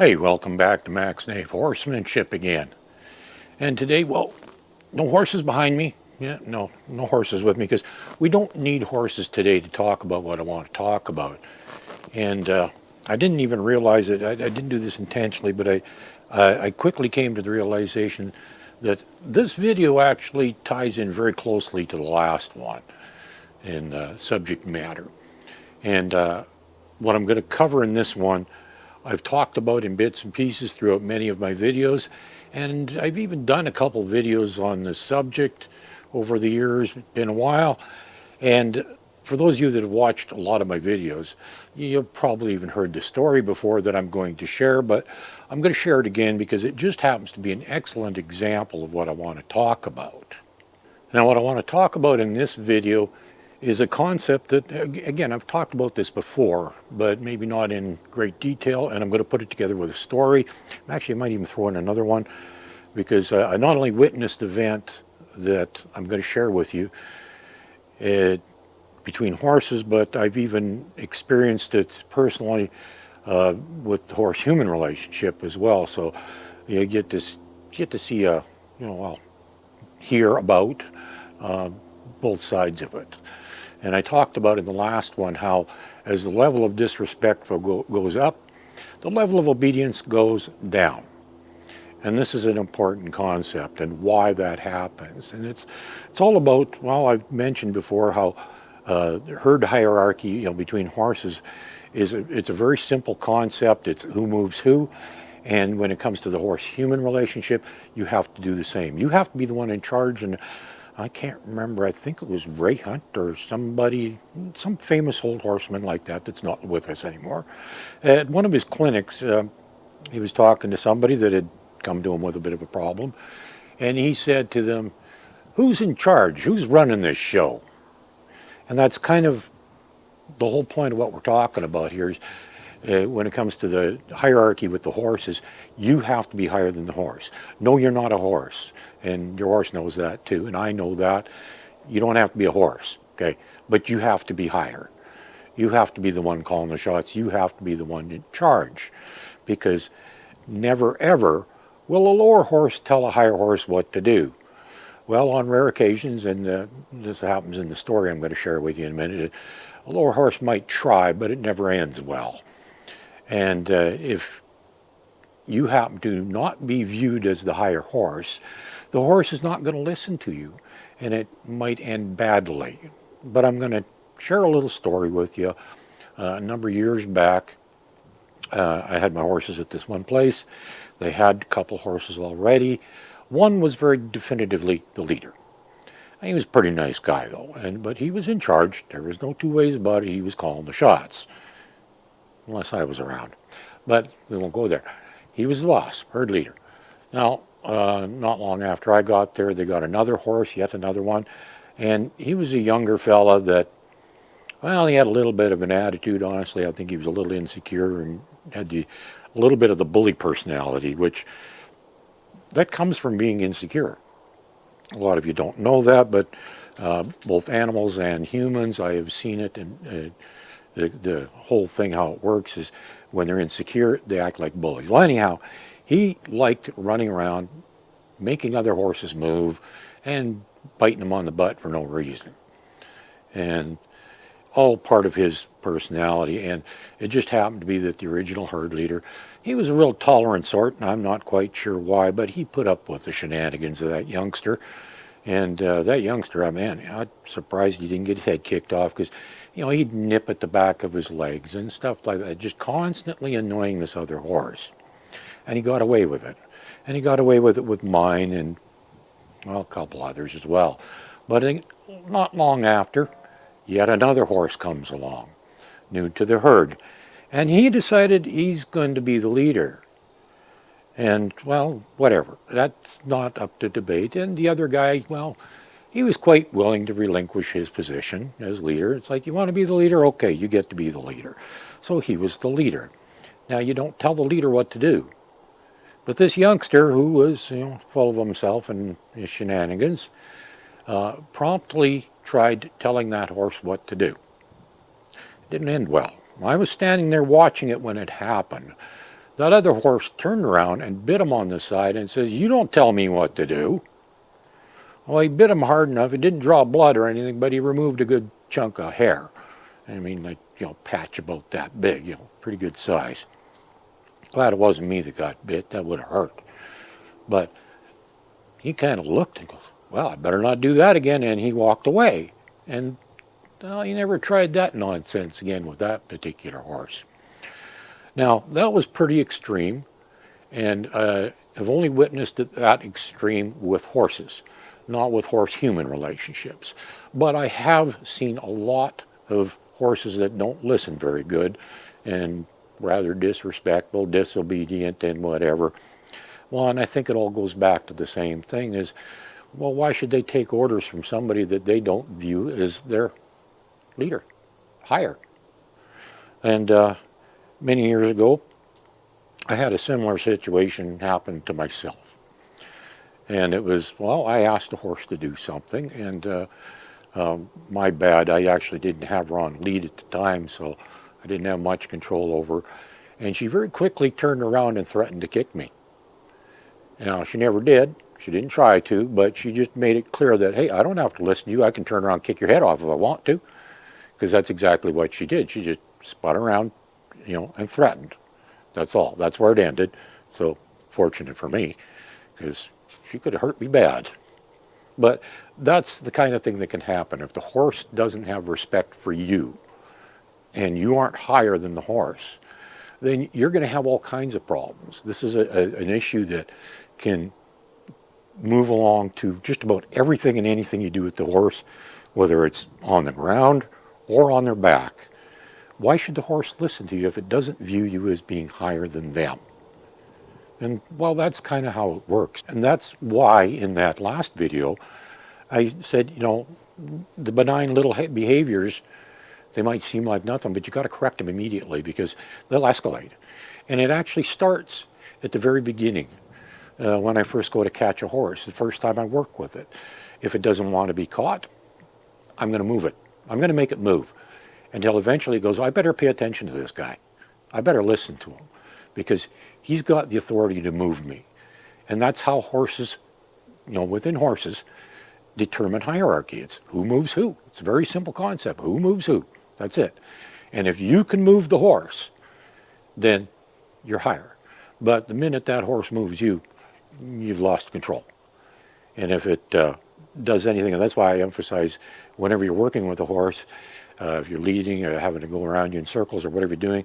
Hey, welcome back to Max Nave Horsemanship again. And today, well, no horses behind me. Yeah, no horses with me because we don't need horses today to talk about what I want to talk about. And I didn't even realize it. I didn't do this intentionally, but I quickly came to the realization that this video actually ties in very closely to the last one in subject matter. And what I'm going to cover in this one I've talked about in bits and pieces throughout many of my videos, and I've even done a couple videos on this subject over the years. It's been a while, and for those of you that have watched a lot of my videos, you've probably even heard the story before that I'm going to share, but I'm going to share it again because it just happens to be an excellent example of what I want to talk about. Now, what I want to talk about in this video is a concept that, again, I've talked about this before, but maybe not in great detail, and I'm going to put it together with a story. Actually, I might even throw in another one, because I not only witnessed an event that I'm going to share with you between horses, but I've even experienced it personally with the horse-human relationship as well. So you get to see, hear about both sides of it. And I talked about in the last one how as the level of disrespect goes up, the level of obedience goes down. And this is an important concept and why that happens. And it's all about, well, I've mentioned before how herd hierarchy, between horses it's a very simple concept. It's who moves who. And when it comes to the horse-human relationship, you have to do the same. You have to be the one in charge. And I can't remember, I think it was Ray Hunt or somebody, some famous old horseman like that that's not with us anymore. At one of his clinics, he was talking to somebody that had come to him with a bit of a problem, and he said to them, "Who's in charge? Who's running this show?" And that's kind of the whole point of what we're talking about here is when it comes to the hierarchy with the horses, you have to be higher than the horse. No, you're not a horse, and your horse knows that too, and I know that. You don't have to be a horse, okay? But you have to be higher. You have to be the one calling the shots. You have to be the one in charge, because never ever will a lower horse tell a higher horse what to do. Well, on rare occasions, and this happens in the story I'm going to share with you in a minute, a lower horse might try, but it never ends well. And if you happen to not be viewed as the higher horse, the horse is not going to listen to you, and it might end badly. But I'm going to share a little story with you. A number of years back, I had my horses at this one place. They had a couple horses already. One was very definitively the leader. He was a pretty nice guy, though, but he was in charge. There was no two ways about it. He was calling the shots. Unless I was around. But we won't go there. He was the boss, herd leader. Now, not long after I got there, they got another horse, yet another one, and he was a younger fella that, well, he had a little bit of an attitude, honestly. I think he was a little insecure and had a little bit of the bully personality, which that comes from being insecure. A lot of you don't know that, but both animals and humans, I have seen it, and the whole thing, how it works is when they're insecure, they act like bullies. Well, anyhow, he liked running around, making other horses move, and biting them on the butt for no reason. And all part of his personality. And it just happened to be that the original herd leader, he was a real tolerant sort, and I'm not quite sure why, but he put up with the shenanigans of that youngster. And that youngster, man, I'm surprised he didn't get his head kicked off, because he'd nip at the back of his legs and stuff like that, just constantly annoying this other horse. And he got away with it. And he got away with it with mine and, well, a couple others as well. But not long after, yet another horse comes along, new to the herd. And he decided he's going to be the leader. And, well, whatever. That's not up to debate. And the other guy, well, he was quite willing to relinquish his position as leader. It's like, you want to be the leader? Okay, you get to be the leader. So he was the leader. Now, you don't tell the leader what to do. But this youngster, who was full of himself and his shenanigans, promptly tried telling that horse what to do. It didn't end well. I was standing there watching it when it happened. That other horse turned around and bit him on the side and says, "You don't tell me what to do." Well, he bit him hard enough. It didn't draw blood or anything, but he removed a good chunk of hair. I mean, like, patch about that big, pretty good size. Glad it wasn't me that got bit. That would have hurt. But he kind of looked and goes, "Well, I better not do that again," and he walked away. And he never tried that nonsense again with that particular horse. Now, that was pretty extreme, and I've only witnessed that extreme with horses, not with horse-human relationships. But I have seen a lot of horses that don't listen very good and rather disrespectful, disobedient, and whatever. Well, and I think it all goes back to the same thing is, well, why should they take orders from somebody that they don't view as their leader, higher? And many years ago, I had a similar situation happen to myself. And it was, well, I asked a horse to do something, and my bad, I actually didn't have her on lead at the time, so I didn't have much control over her. And she very quickly turned around and threatened to kick me. Now, she never did. She didn't try to, but she just made it clear that, hey, I don't have to listen to you. I can turn around and kick your head off if I want to, because that's exactly what she did. She just spun around, and threatened. That's all. That's where it ended. So, fortunate for me, because she could have hurt me bad. But that's the kind of thing that can happen. If the horse doesn't have respect for you, and you aren't higher than the horse, then you're going to have all kinds of problems. This is an issue that can move along to just about everything and anything you do with the horse, whether it's on the ground or on their back. Why should the horse listen to you if it doesn't view you as being higher than them? And, well, that's kind of how it works. And that's why in that last video, I said, the benign little behaviors, they might seem like nothing, but you got to correct them immediately because they'll escalate. And it actually starts at the very beginning. When I first go to catch a horse, the first time I work with it. If it doesn't want to be caught, I'm going to move it. I'm going to make it move. Until eventually it goes, I better pay attention to this guy. I better listen to him because he's got the authority to move me. And that's how horses, within horses, determine hierarchy. It's who moves who. It's a very simple concept. Who moves who. That's it. And if you can move the horse, then you're higher. But the minute that horse moves you, you've lost control. And if it does anything, and that's why I emphasize whenever you're working with a horse, if you're leading or having to go around you in circles or whatever you're doing,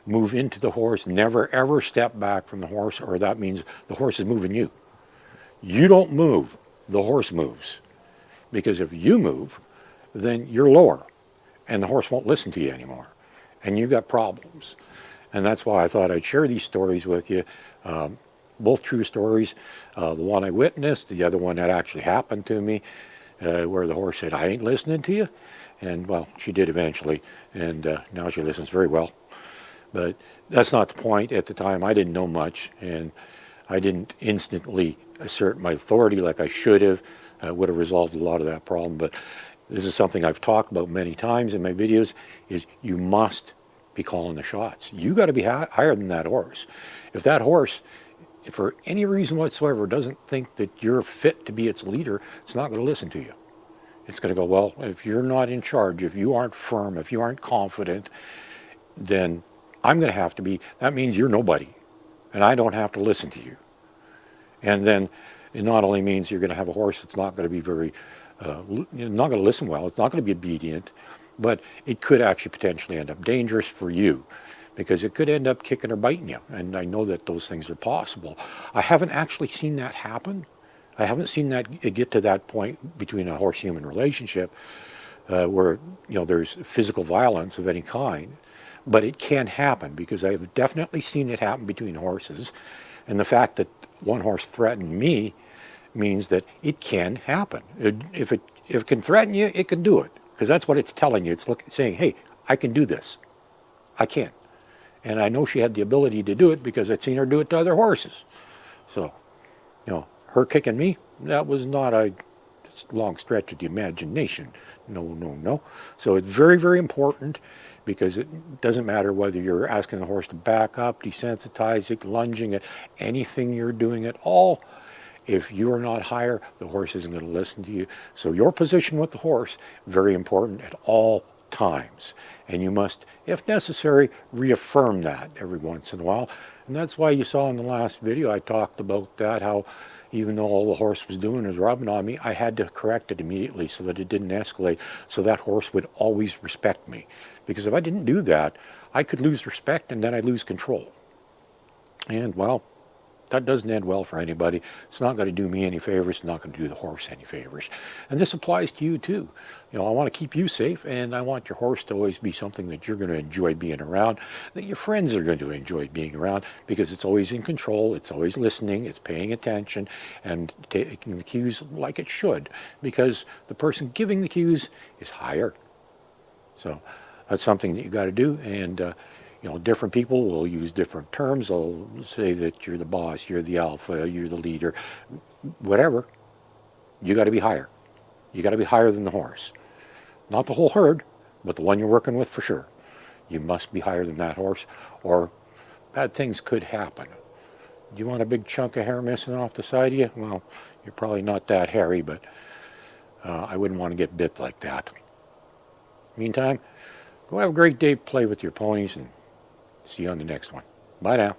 move into the horse. Never ever step back from the horse, or that means the horse is moving you. You don't move, the horse moves. Because if you move, then you're lower, and the horse won't listen to you anymore. And you got problems. And that's why I thought I'd share these stories with you. Both true stories. The one I witnessed, the other one that actually happened to me, where the horse said, I ain't listening to you. And, well, she did eventually, and now she listens very well. But that's not the point. At the time, I didn't know much, and I didn't instantly assert my authority like I should have. Would have resolved a lot of that problem. But this is something I've talked about many times in my videos, is you must be calling the shots. You got to be higher than that horse. If that horse, if for any reason whatsoever, doesn't think that you're fit to be its leader, it's not going to listen to you. It's going to go, well, if you're not in charge, if you aren't firm, if you aren't confident, then I'm going to have to be, that means you're nobody, and I don't have to listen to you. And then it not only means you're going to have a horse that's not going to be very, not going to listen well, it's not going to be obedient, but it could actually potentially end up dangerous for you because it could end up kicking or biting you. And I know that those things are possible. I haven't actually seen that happen. I haven't seen that get to that point between a horse-human relationship where there's physical violence of any kind. But it can happen because I've definitely seen it happen between horses. And the fact that one horse threatened me means that it can happen. If it can threaten you, it can do it. Because that's what it's telling you. It's saying, hey, I can do this. I can. And I know she had the ability to do it because I'd seen her do it to other horses. So, her kicking me, that was not a long stretch of the imagination. No. So it's very, very important because it doesn't matter whether you're asking the horse to back up, desensitize it, lunging it, anything you're doing at all. If you are not higher, the horse isn't going to listen to you. So your position with the horse, very important at all times. And you must, if necessary, reaffirm that every once in a while. And that's why you saw in the last video I talked about that, how even though all the horse was doing was rubbing on me, I had to correct it immediately so that it didn't escalate, so that horse would always respect me. Because if I didn't do that, I could lose respect and then I'd lose control. And, well, that doesn't end well for anybody. It's not going to do me any favors. It's not going to do the horse any favors. And this applies to you too. You know, I want to keep you safe, and I want your horse to always be something that you're going to enjoy being around, that your friends are going to enjoy being around, because it's always in control, it's always listening, it's paying attention, and taking the cues like it should, because the person giving the cues is higher. So that's something that you got to do, and you know, different people will use different terms. They'll say that you're the boss, you're the alpha, you're the leader, whatever. You got to be higher. You got to be higher than the horse. Not the whole herd, but the one you're working with for sure. You must be higher than that horse, or bad things could happen. Do you want a big chunk of hair missing off the side of you? Well, you're probably not that hairy, but I wouldn't want to get bit like that. Meantime, go have a great day, play with your ponies, and see you on the next one. Bye now.